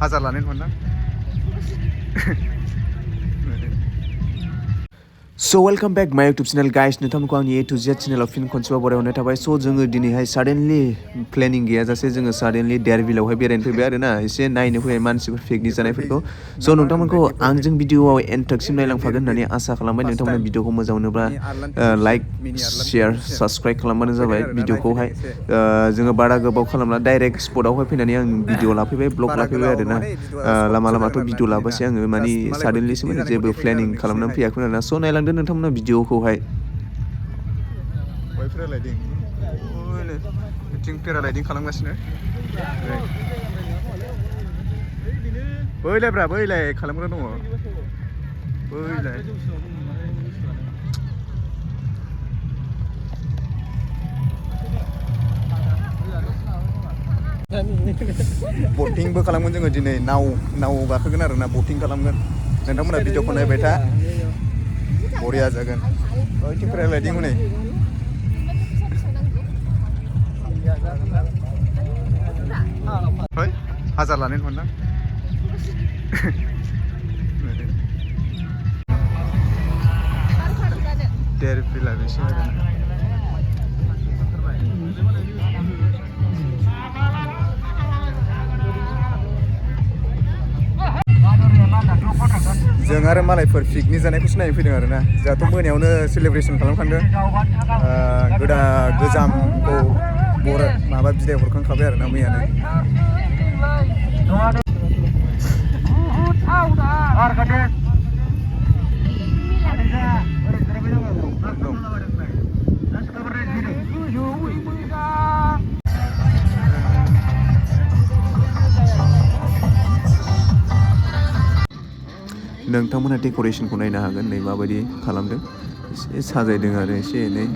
1000 लानाय नङा So welcome back my YouTube channel guys. नोंथांमोनखौ आंनि A to Z चेनेलाव फिन खनसेबाव बरायहरनाय थाबाय. So जोङो दिनैहाय सडेनलि प्लेनिं गैयाजासे जोङो सडेनलि डेर बिलावहाय बेरायनो फैबाय आरोना एसे नायनो फैबाय मानसिफोर पिकनिक जानायफोरखौ. So नोंथांमोनखौ आंजों भिडिअआव एन्डसिम नायलांफागोन होननानै आसा खालामबाय. नोंथांमोना भिडिअखौ मोजां मोनोब्ला लाइक शेयार साबस्क्राइब खालामबानो जाबाय भिडिअखौहाय. जोङो बारा गोबाव खालामला डाइरेक्ट स्पटआवहाय फैनानै आं भिडिअ लाफैबाय ब्लग लाफैबाय आरोना. लामा लामाथ' भिडिअ लाबोसै आङो माने सडेनलिसो माने जेबो प्लेनिं खालामनानै फैयाखैमोन आरोना. So नायलांदो नोंथांमोना भिडिअखौहाय. पेरालाइडिं खालामगासिनो बैलायब्रा बैलाय खालामग्रा दङ बैलाय बटिंबो खालामगोन जोङो दिनै नाव गाखोगोन आरोना बटिं खालामगोन नोंथांमोना भिडिअखौ नायबाय था बरिया जागोन ओइथिं पेरालाइडिं हनै 1000 लानाय नङा डेर बिला बेसे आरोना जों आरो मालायफोर पिकनिक जानायखौसो नायनो फैदों आरोना जोंहाथ' मोनायावनो सेलिब्रेसन खालामखांदों गोजामखौ माबा बिदाय हरखांखाबाय आरोना मैयानो नोंथांमोना डेक'रेसनखौ नायनो हागोन नै माबायदि खालामदों एसे साजायदों आरो एसे एनै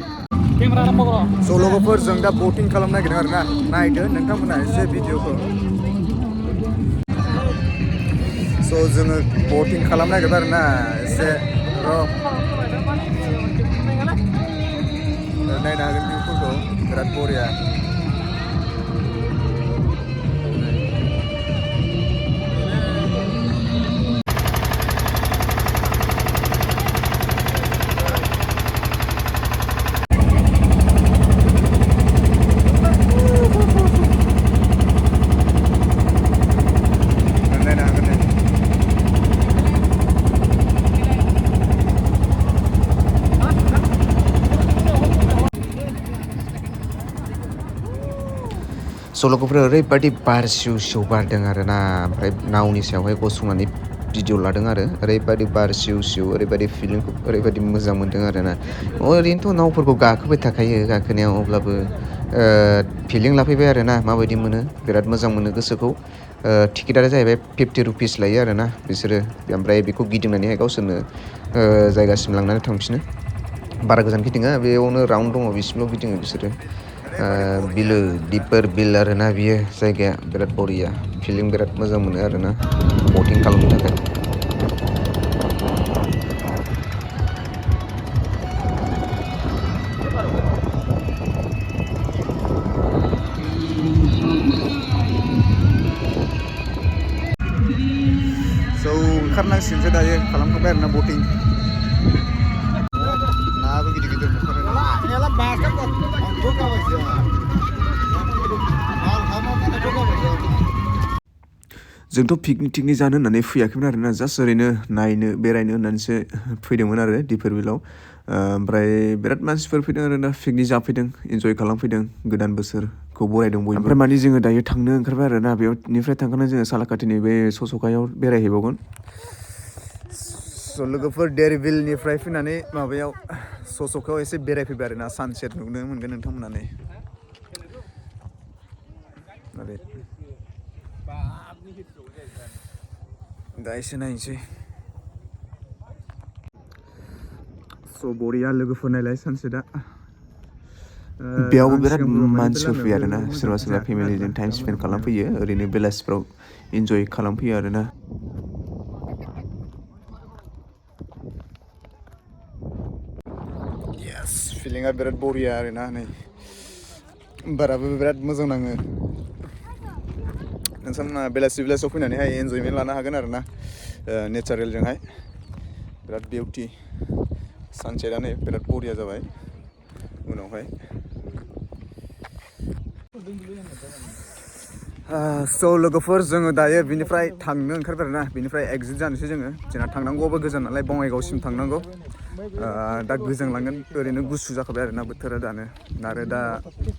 स' लोगोफोर जों दा बटिं खालामनो नागिरदों आरोना नायदो नोंथांमोना एसे भिडिअखौ स' जोङो बटिं खालामनो नागिरदों आरोना एसे नायनो हागोन भिउफोरखौ बिराद बरिया सल'खौफोर ओरैबायदि बार सिउ सिउ बारदों आरोना ओमफ्राय नावनि सायावहाय गसंनानै भिडिअ लादों आरो ओरैबायदि बार सिउ सिउ ओरैबायदि फिलिंखौ ओरैबायदि मोजां मोन्दों आरोना ओरैनोथ' नावफोरखौ गाखोबाय थाखायो गाखोनायाव अब्लाबो फिलिं लाफैबाय आरोना माबायदि मोनो बिराद मोजां मोनो गोसोखौ टिकेटआ जाहैबाय 50 रुपिस लायो आरोना बिसोरो ओमफ्राय बेखौ गिदिंनानैहाय गावसोरनो जायगासिम लांनानै थांफिनो बारा गोजान गिदिङा बेयावनो राउन्ड दङ बिसिमल' गिदिङो बिसोरो बिलो दिपर बिल आरोना बियो जायगाया बिराद बरिया फिलिं बिराद मोजां मोनो आरोना बटिं खालामनो थाखाय स' ओंखारनांसिगोनसो दायो खालामखांबाय आरोना बटिं नाबो गिदिर गिदिर जोंथ' पिकनिक जानो होननानै फैयाखैमोन आरोना जास्ट ओरैनो नायनो बेरायनो होननानैसो फैदोंमोन आरो दिपर बिलाव ओमफ्राय बिराद मानसिफोर फैदों आरोना पिकनिक जाफैदों इन्जय खालामफैदों गोदान बोसोरखौ बरायदों बयबो ओमफ्राय माने जोङो दायो थांनो ओंखारबाय आरोना बेयावनिफ्राय थांखांनानै जोङो सालाकाटिनि बे सस'खायाव बेरायहैबावगोन स' लोगोफोर डेर बिलनिफ्राय फैनानै माबायाव सस'खायाव एसे बेरायफैबाय आरोना सानसेट नुनो मोनगोन नोंथांमोनानै दा एसे नायनोसै स' बरिया लोगोफोर नायलाय सानसेटआ बेयावबो बिराद मानसिफोर फैयो आरोना सोरबा सोरबा फेमिलिजों टाइम स्पेन्ड खालामफैयो ओरैनो बेलासिफ्राव इन्जय खालामफैयो आरोना येस फिलिंआ बिराद बरिया आरोना नै बाराबो बिराद मोजां नाङो नोंथांमोना बेलासियाव फैनानैहाय एन्जयमेन्ट लानो हागोन आरो ना नेचारेलजोंहाय बिराद बिउटि सानसेटआनो बिराद बरिया जाबाय उनावहाय स' लोगोफोर जोङो दायो बिनिफ्राय थांनो ओंखारबाय आरोना बिनिफ्राय एक्जिट जानोसै जोङो जोंना थांनांगौआबो गोजान नालाय बङाइगावसिम थांनांगौ दा गोजांलांगोन ओरैनो गुसु जाखाबाय आरोना बोथोरा दानो आरो दा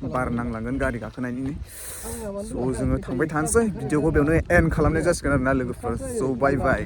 बार नांलांगोन गारि गाखोनायनि स' जोङो थांबाय थानोसै भिडिअखौ बेयावनो एन्ड खालामनाय जासिगोन आरोना लोगोफोर स' बाय बाय